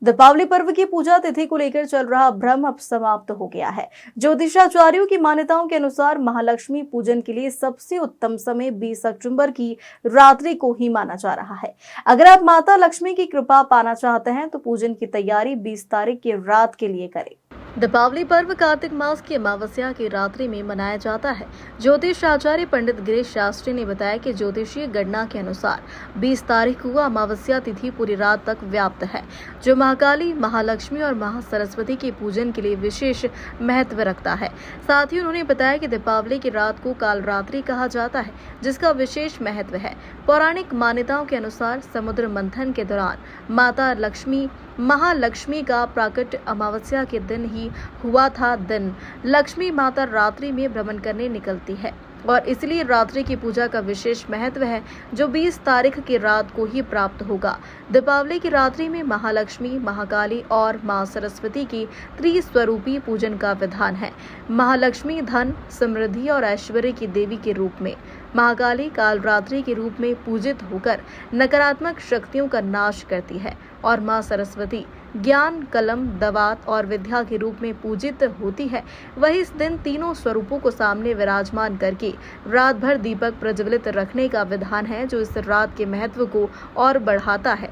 दीपावली पर्व की पूजा तिथि को लेकर चल रहा भ्रम अब समाप्त हो गया है। ज्योतिषाचार्यों की मान्यताओं के अनुसार महालक्ष्मी पूजन के लिए सबसे उत्तम समय 20 अक्टूबर की रात्रि को ही माना जा रहा है। अगर आप माता लक्ष्मी की कृपा पाना चाहते हैं तो पूजन की तैयारी 20 तारीख की रात के लिए करें। दीपावली पर्व कार्तिक मास की अमावस्या की रात्रि में मनाया जाता है। ज्योतिष आचार्य पंडित गिरीश शास्त्री ने बताया कि ज्योतिषीय गणना के अनुसार 20 तारीख को अमावस्या तिथि पूरी रात तक व्याप्त है, जो महाकाली, महालक्ष्मी और महासरस्वती के पूजन के लिए विशेष महत्व रखता है। साथ ही उन्होंने बताया कि दीपावली की रात को कालरात्रि कहा जाता है, जिसका विशेष महत्व है। पौराणिक मान्यताओं के अनुसार समुद्र मंथन के दौरान माता लक्ष्मी, महालक्ष्मी का प्राकट्य अमावस्या के दिन ही हुआ था। दिन लक्ष्मी माता रात्रि में भ्रमण करने निकलती है और इसलिए रात्रि की पूजा का विशेष महत्व है, जो 20 तारीख की रात को ही प्राप्त होगा। दीपावली की रात्रि में महालक्ष्मी, महाकाली और मां सरस्वती की त्रिस्वरूपी पूजन का विधान है। महालक्ष्मी धन, समृद्धि और ऐश्वर्य की देवी के रूप में, महाकाली कालरात्रि के रूप में पूजित होकर नकारात्मक शक्तियों का नाश करती है और मां सरस्वती ज्ञान, कलम, दवात और विद्या के रूप में पूजित होती है। वही इस दिन तीनों स्वरूपों को सामने विराजमान करके रात भर दीपक प्रज्वलित रखने का विधान है, जो इस रात के महत्व को और बढ़ाता है।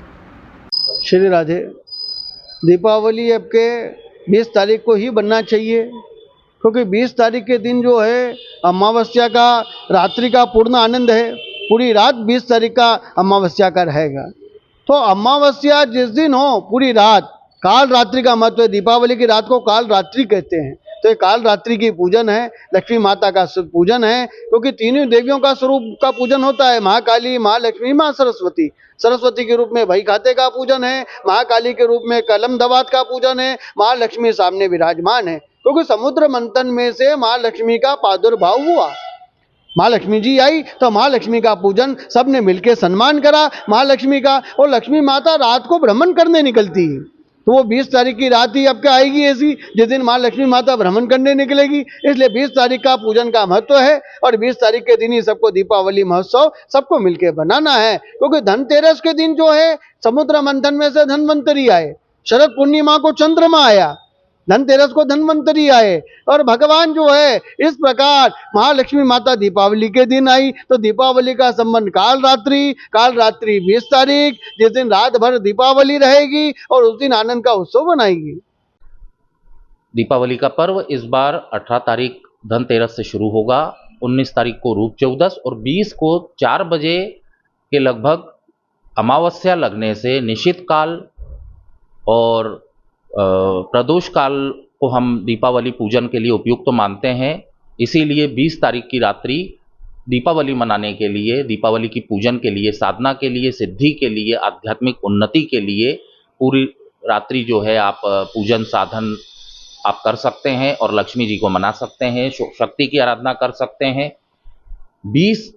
श्री राधे। दीपावली आपके 20 तारीख को ही बनना चाहिए, क्योंकि 20 तारीख के दिन जो है अमावस्या का रात्रि का पूर्ण आनंद है। पूरी रात 20 तारीख का अमावस्या का रहेगा। तो अमावस्या जिस दिन हो पूरी रात, काल रात्रि का महत्व है। दीपावली की रात को काल रात्रि कहते हैं। तो ये काल रात्रि की पूजन है, लक्ष्मी माता का पूजन है, क्योंकि तीनों देवियों का स्वरूप का पूजन होता है। महाकाली, महालक्ष्मी, माँ सरस्वती। सरस्वती के रूप में भई खाते का पूजन है, महाकाली के रूप में कलम दवात का पूजन है, महालक्ष्मी सामने विराजमान है। क्योंकि समुद्र मंथन में से महालक्ष्मी का प्रादुर्भाव हुआ। महालक्ष्मी जी आई तो महालक्ष्मी का पूजन सबने मिलकर सम्मान करा महालक्ष्मी का। और लक्ष्मी माता रात को भ्रमण करने निकलती है, तो वो 20 तारीख की रात ही अब क्या आएगी ऐसी जिस दिन महालक्ष्मी माता भ्रमण करने निकलेगी। इसलिए 20 तारीख का पूजन का महत्व है और 20 तारीख के दिन ही सबको दीपावली महोत्सव सबको मिलकर बनाना है। क्योंकि धनतेरस के दिन जो है समुद्र मंथन में से धन्वंतरी आए, शरद पूर्णिमा को चंद्रमा आया, धनतेरस को धन्वंतरी आए और भगवान जो है इस प्रकार महालक्ष्मी माता दीपावली के दिन आई। तो दीपावली का संबंध काल रात्रि 20 तारीख, जिस दिन रात भर दीपावली रहेगी और उस दिन आनंद का उत्सव मनाएगी। दीपावली का पर्व इस बार 18 तारीख धनतेरस से शुरू होगा, 19 तारीख को रूप चौदस और 20 को 4 बजे के लगभग अमावस्या लगने से निशित काल और प्रदोष काल को हम दीपावली पूजन के लिए उपयुक्त मानते हैं। इसीलिए 20 तारीख की रात्रि दीपावली मनाने के लिए, दीपावली की पूजन के लिए, साधना के लिए, सिद्धि के लिए, आध्यात्मिक उन्नति के लिए पूरी रात्रि जो है आप पूजन साधन आप कर सकते हैं और लक्ष्मी जी को मना सकते हैं, शक्ति की आराधना कर सकते हैं। 20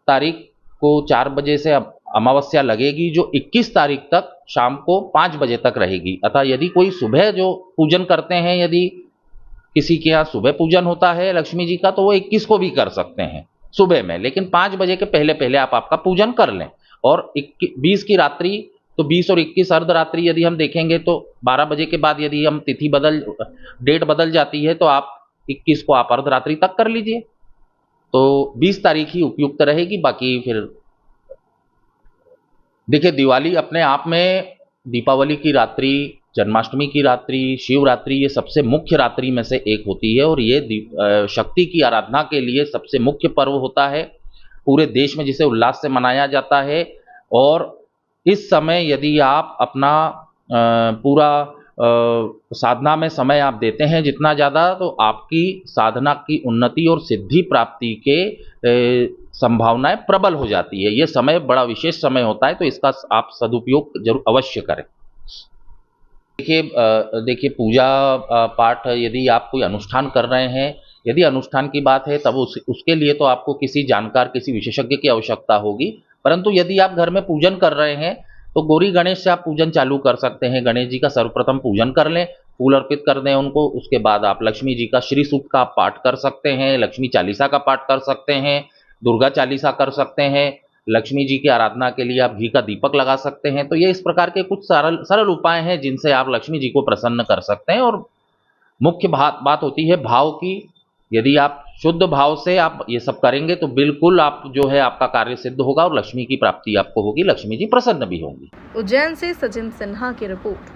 तारीख को 4 बजे से अब अमावस्या लगेगी, जो 21 तारीख तक शाम को 5 बजे तक रहेगी। अतः यदि कोई सुबह जो पूजन करते हैं, यदि किसी के यहाँ सुबह पूजन होता है लक्ष्मी जी का, तो वो 21 को भी कर सकते हैं सुबह में, लेकिन 5 बजे के पहले पहले आप आपका पूजन कर लें। और 20 की रात्रि तो 20 और 21 अर्धरात्रि यदि हम देखेंगे तो 12 बजे के बाद यदि हम डेट बदल जाती है तो आप 21 को आप अर्धरात्रि तक कर लीजिए। तो 20 तारीख ही उपयुक्त रहेगी। बाकी फिर देखिए, दिवाली अपने आप में, दीपावली की रात्रि, जन्माष्टमी की रात्रि, शिवरात्रि, ये सबसे मुख्य रात्रि में से एक होती है और ये शक्ति की आराधना के लिए सबसे मुख्य पर्व होता है। पूरे देश में जिसे उल्लास से मनाया जाता है। और इस समय यदि आप अपना पूरा साधना में समय आप देते हैं जितना ज़्यादा, तो आपकी साधना की उन्नति और सिद्धि प्राप्ति के संभावनाएं प्रबल हो जाती है। ये समय बड़ा विशेष समय होता है, तो इसका आप सदुपयोग जरूर अवश्य करें। देखिए पूजा पाठ, यदि आप कोई अनुष्ठान कर रहे हैं, यदि अनुष्ठान की बात है तब उसके लिए तो आपको किसी जानकार, किसी विशेषज्ञ की आवश्यकता होगी। परंतु यदि आप घर में पूजन कर रहे हैं तो गौरी गणेश से आप पूजन चालू कर सकते हैं। गणेश जी का सर्वप्रथम पूजन कर लें, फूल अर्पित कर दें उनको। उसके बाद आप लक्ष्मी जी का श्री सूक्त का पाठ कर सकते हैं, लक्ष्मी चालीसा का पाठ कर सकते हैं, दुर्गा चालीसा कर सकते हैं। लक्ष्मी जी की आराधना के लिए आप घी का दीपक लगा सकते हैं। तो ये इस प्रकार के कुछ सरल सरल उपाय हैं जिनसे आप लक्ष्मी जी को प्रसन्न कर सकते हैं। और मुख्य बात होती है भाव की। यदि आप शुद्ध भाव से आप ये सब करेंगे तो बिल्कुल आप जो है आपका कार्य सिद्ध होगा और लक्ष्मी की प्राप्ति आपको होगी, लक्ष्मी जी प्रसन्न भी होंगी। उज्जैन से सचिन सिन्हा की रिपोर्ट।